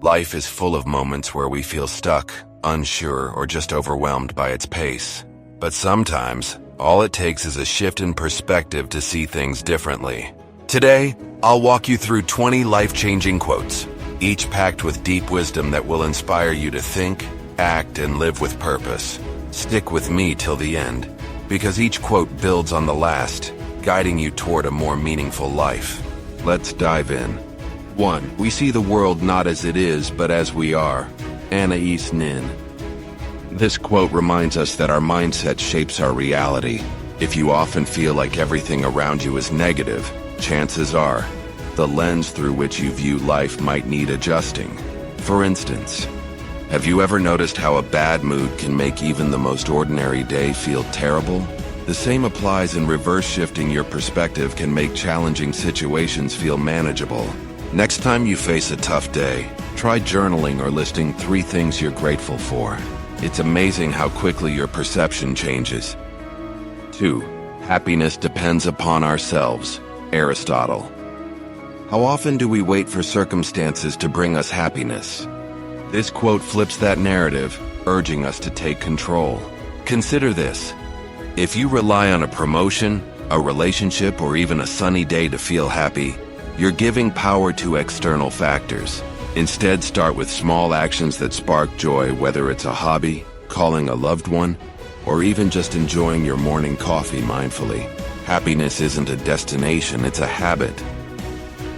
Life is full of moments where we feel stuck, unsure, or just overwhelmed by its pace. But sometimes, all it takes is a shift in perspective to see things differently. Today, I'll walk you through 20 life-changing quotes, each packed with deep wisdom that will inspire you to think, act, and live with purpose. Stick with me till the end, because each quote builds on the last, guiding you toward a more meaningful life. Let's dive in. 1. We see the world not as it is, but as we are. Anais Nin. This quote reminds us that our mindset shapes our reality. If you often feel like everything around you is negative, chances are the lens through which you view life might need adjusting. For instance, have you ever noticed how a bad mood can make even the most ordinary day feel terrible? The same applies in reverse. Shifting your perspective can make challenging situations feel manageable. Next time you face a tough day, try journaling or listing 3 things you're grateful for. It's amazing how quickly your perception changes. 2. Happiness depends upon ourselves. Aristotle. How often do we wait for circumstances to bring us happiness? This quote flips that narrative, urging us to take control. Consider this. If you rely on a promotion, a relationship, or even a sunny day to feel happy, you're giving power to external factors. Instead, start with small actions that spark joy, whether it's a hobby, calling a loved one, or even just enjoying your morning coffee mindfully. Happiness isn't a destination, it's a habit.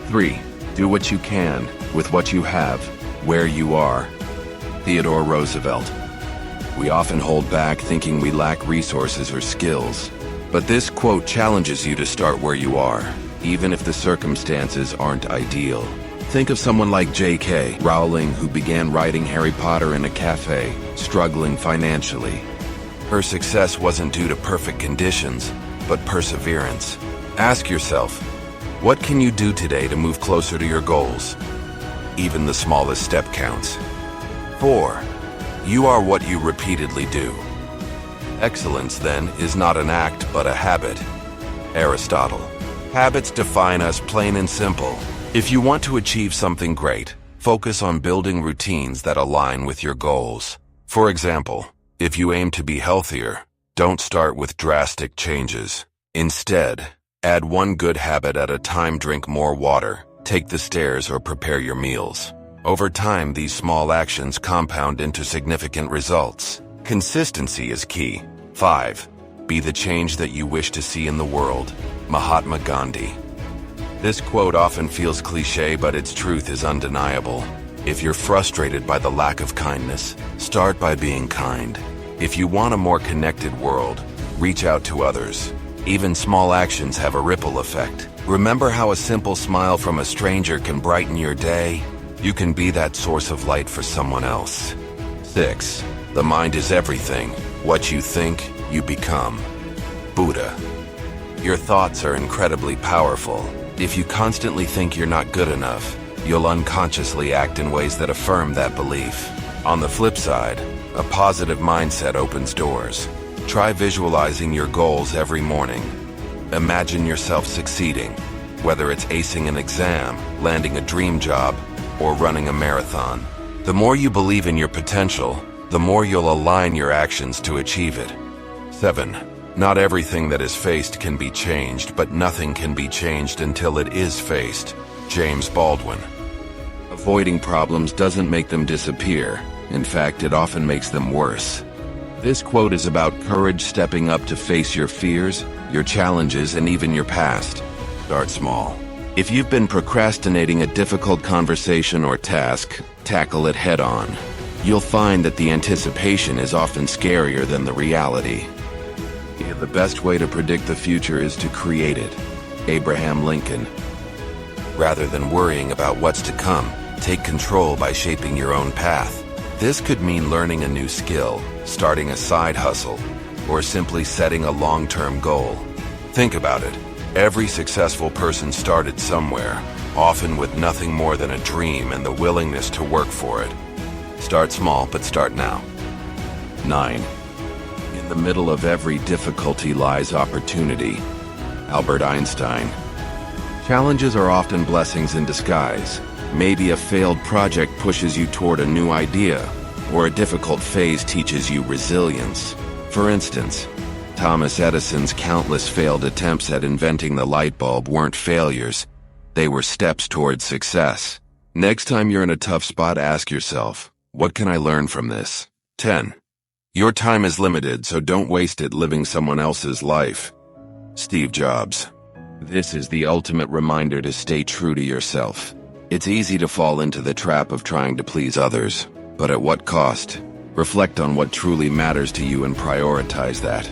3. Do what you can, with what you have, where you are. Theodore Roosevelt. We often hold back thinking we lack resources or skills, but this quote challenges you to start where you are, even if the circumstances aren't ideal. Think of someone like J.K. Rowling, who began writing Harry Potter in a cafe, struggling financially. Her success wasn't due to perfect conditions, but perseverance. Ask yourself, what can you do today to move closer to your goals? Even the smallest step counts. 4. You are what you repeatedly do. Excellence, then, is not an act, but a habit. Aristotle. Habits define us, plain and simple. If you want to achieve something great, focus on building routines that align with your goals. For example, if you aim to be healthier, don't start with drastic changes. Instead, add one good habit at a time. Drink more water, take the stairs, or prepare your meals. Over time, these small actions compound into significant results. Consistency is key. 5. Be the change that you wish to see in the world. Mahatma Gandhi. This quote often feels cliché, but its truth is undeniable. If you're frustrated by the lack of kindness, start by being kind. If you want a more connected world, reach out to others. Even small actions have a ripple effect. Remember how a simple smile from a stranger can brighten your day? You can be that source of light for someone else. 6. The mind is everything. What you think, you become. Buddha. Your thoughts are incredibly powerful. If you constantly think you're not good enough, you'll unconsciously act in ways that affirm that belief. On the flip side, a positive mindset opens doors. Try visualizing your goals every morning. Imagine yourself succeeding, whether it's acing an exam, landing a dream job, or running a marathon. The more you believe in your potential, the more you'll align your actions to achieve it. 7. Not everything that is faced can be changed, but nothing can be changed until it is faced. James Baldwin. Avoiding problems doesn't make them disappear. In fact, it often makes them worse. This quote is about courage, stepping up to face your fears, your challenges, and even your past. Start small. If you've been procrastinating a difficult conversation or task, tackle it head on. You'll find that the anticipation is often scarier than the reality. The best way to predict the future is to create it. Abraham Lincoln. Rather than worrying about what's to come, take control by shaping your own path. This could mean learning a new skill, starting a side hustle, or simply setting a long-term goal. Think about it. Every successful person started somewhere, often with nothing more than a dream and the willingness to work for it. Start small, but start now. 9. In the middle of every difficulty lies opportunity. Albert Einstein. Challenges are often blessings in disguise. Maybe a failed project pushes you toward a new idea, or a difficult phase teaches you resilience. For instance, Thomas Edison's countless failed attempts at inventing the light bulb weren't failures. They were steps toward success. Next time you're in a tough spot, ask yourself, what can I learn from this? 10. Your time is limited, so don't waste it living someone else's life. Steve Jobs. This is the ultimate reminder to stay true to yourself. It's easy to fall into the trap of trying to please others, but at what cost? Reflect on what truly matters to you and prioritize that.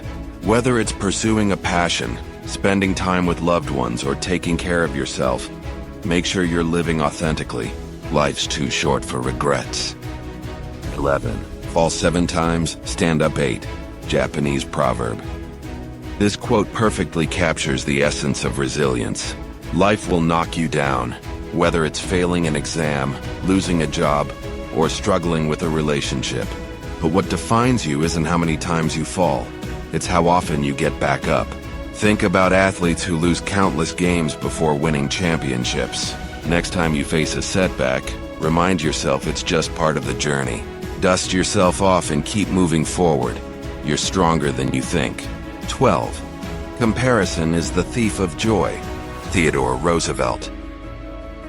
Whether it's pursuing a passion, spending time with loved ones, or taking care of yourself, make sure you're living authentically. Life's too short for regrets. 11. Fall 7 times, stand up 8. Japanese proverb. This quote perfectly captures the essence of resilience. Life will knock you down, whether it's failing an exam, losing a job, or struggling with a relationship. But what defines you isn't how many times you fall, it's how often you get back up. Think about athletes who lose countless games before winning championships. Next time you face a setback, remind yourself it's just part of the journey. Dust yourself off and keep moving forward. You're stronger than you think. 12. Comparison is the thief of joy. Theodore Roosevelt.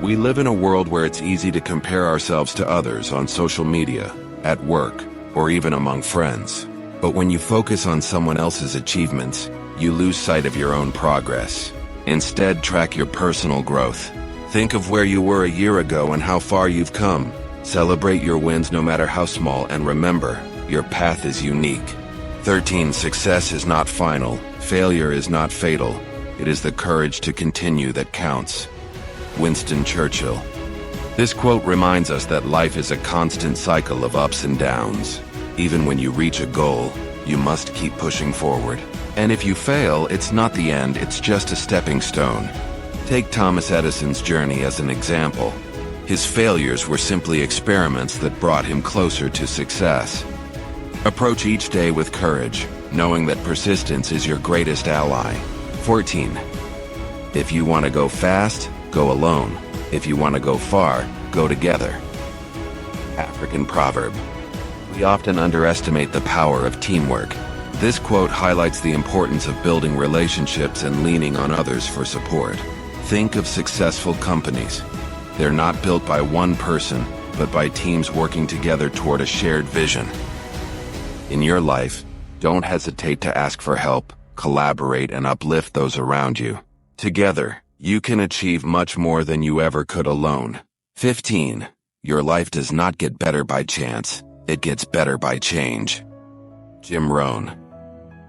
We live in a world where it's easy to compare ourselves to others on social media, at work, or even among friends. But when you focus on someone else's achievements, you lose sight of your own progress. Instead, track your personal growth. Think of where you were a year ago and how far you've come. Celebrate your wins no matter how small, and remember, your path is unique. 13. Success is not final. Failure is not fatal. It is the courage to continue that counts. Winston Churchill. This quote reminds us that life is a constant cycle of ups and downs. Even when you reach a goal, you must keep pushing forward. And if you fail, it's not the end, it's just a stepping stone. Take Thomas Edison's journey as an example. His failures were simply experiments that brought him closer to success. Approach each day with courage, knowing that persistence is your greatest ally. 14. If you want to go fast, go alone. If you want to go far, go together. African proverb. We often underestimate the power of teamwork. This quote highlights the importance of building relationships and leaning on others for support. Think of successful companies. They're not built by one person, but by teams working together toward a shared vision. In your life, don't hesitate to ask for help, collaborate, and uplift those around you. Together, you can achieve much more than you ever could alone. 15. Your life does not get better by chance. It gets better by change. Jim Rohn.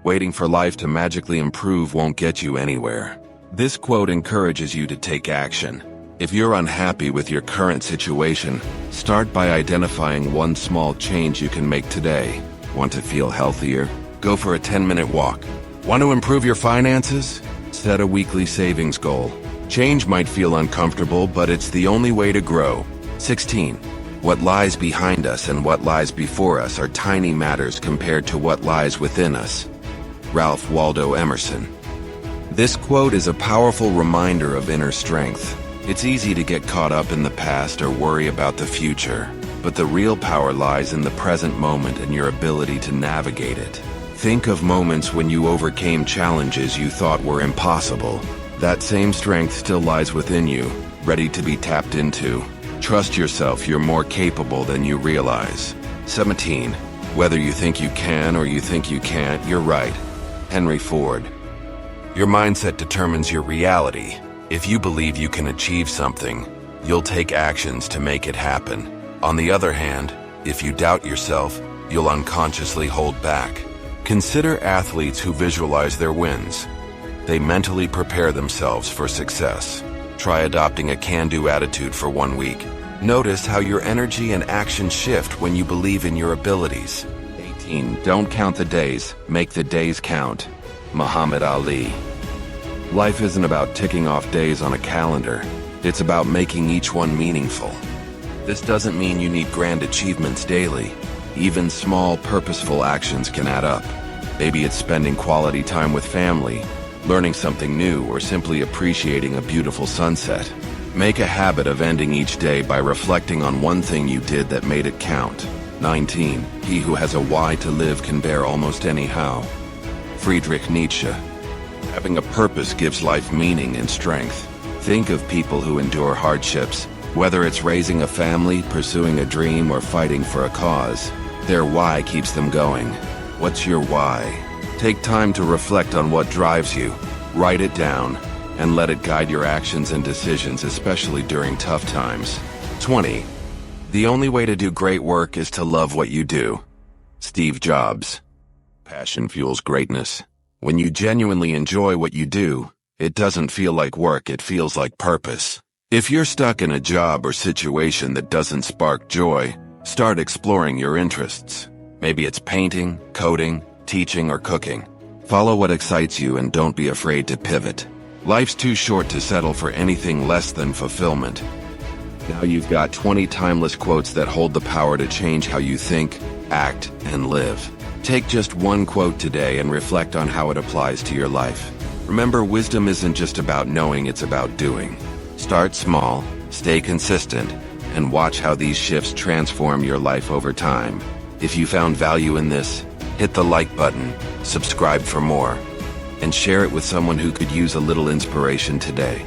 Waiting for life to magically improve won't get you anywhere. This quote encourages you to take action. If you're unhappy with your current situation, start by identifying one small change you can make today. Want to feel healthier? Go for a 10-minute walk. Want to improve your finances? Set a weekly savings goal. Change might feel uncomfortable, but it's the only way to grow. 16. What lies behind us and what lies before us are tiny matters compared to what lies within us. Ralph Waldo Emerson. This quote is a powerful reminder of inner strength. It's easy to get caught up in the past or worry about the future, but the real power lies in the present moment and your ability to navigate it. Think of moments when you overcame challenges you thought were impossible. That same strength still lies within you, ready to be tapped into. Trust yourself, you're more capable than you realize. 17. Whether you think you can or you think you can't, you're right. Henry Ford. Your mindset determines your reality. If you believe you can achieve something, you'll take actions to make it happen. On the other hand, if you doubt yourself, you'll unconsciously hold back. Consider athletes who visualize their wins. They mentally prepare themselves for success. Try adopting a can-do attitude for 1 week. Notice how your energy and action shift when you believe in your abilities. 18. Don't count the days, make the days count. Muhammad Ali. Life isn't about ticking off days on a calendar. It's about making each one meaningful. This doesn't mean you need grand achievements daily. Even small, purposeful actions can add up. Maybe it's spending quality time with family, learning something new, or simply appreciating a beautiful sunset. Make a habit of ending each day by reflecting on one thing you did that made it count. 19. He who has a why to live can bear almost any how. Friedrich Nietzsche. Having a purpose gives life meaning and strength. Think of people who endure hardships, whether it's raising a family, pursuing a dream, or fighting for a cause. Their why keeps them going. What's your why? Take time to reflect on what drives you. Write it down, and let it guide your actions and decisions, especially during tough times. 20. The only way to do great work is to love what you do. Steve Jobs. Passion fuels greatness. When you genuinely enjoy what you do, it doesn't feel like work, it feels like purpose. If you're stuck in a job or situation that doesn't spark joy, start exploring your interests. Maybe it's painting, coding, teaching, or cooking. Follow what excites you and don't be afraid to pivot. Life's too short to settle for anything less than fulfillment. Now you've got 20 timeless quotes that hold the power to change how you think, act, and live. Take just one quote today and reflect on how it applies to your life. Remember, wisdom isn't just about knowing, it's about doing. Start small, stay consistent, and watch how these shifts transform your life over time. If you found value in this, hit the like button, subscribe for more, and share it with someone who could use a little inspiration today.